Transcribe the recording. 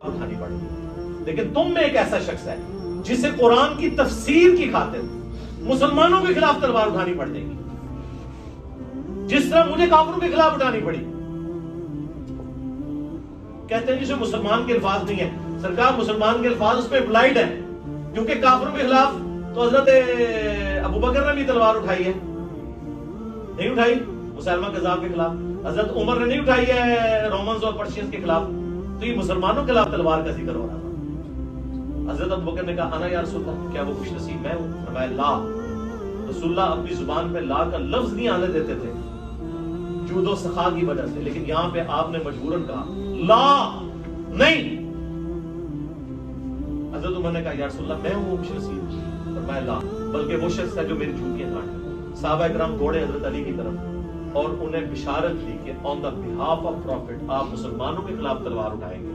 اٹھانی پڑ گئی. لیکن تم میں ایک ایسا شخص ہے جسے قرآن کی تفسیر کی خاطر مسلمانوں کے خلاف تلوار اٹھانی پڑ جائے گی, جس طرح مجھے کافروں کے خلاف اٹھانی پڑی. کہتے ہیں جسے مسلمان کے الفاظ نہیں ہے. سرکار مسلمان کے الفاظ اس پہ اپلائیڈ ہے, کیونکہ کافروں کے خلاف تو حضرت ابوبکر نے بھی تلوار اٹھائی ہے, نہیں اٹھائی مسلمہ کذاب کے خلاف. حضرت عمر نے نہیں اٹھائی ہے رومنز اور پرشینز کے خلاف. تو یہ مسلمانوں کے خلاف تلوار کا ذکر ہو رہا تھا. حضرت ابوبکر نے کہا انا یا رسول اللہ, کیا وہ خوش نصیب میں ہوں؟ فرمایا لا. رسول اللہ اپنی زبان پہ لا کا لفظ نہیں آنے دیتے تھے جود و سخا کی وجہ سے, لیکن یہاں پہ آپ نے مجبوراً کہا لا نہیں. حضرت عمر نے کہا یا رسول اللہ میں ہوں وہ خوش نصیب. فرمایا لا, بلکہ وہ شخص ہے جو میری جوتیاں کاٹے. صحابہ کرام دوڑے حضرت علی کی طرف اور انہیں بشارت دی کہ آن دا بہاف آف پروفٹ آپ مسلمانوں کے خلاف تلوار اٹھائیں گے.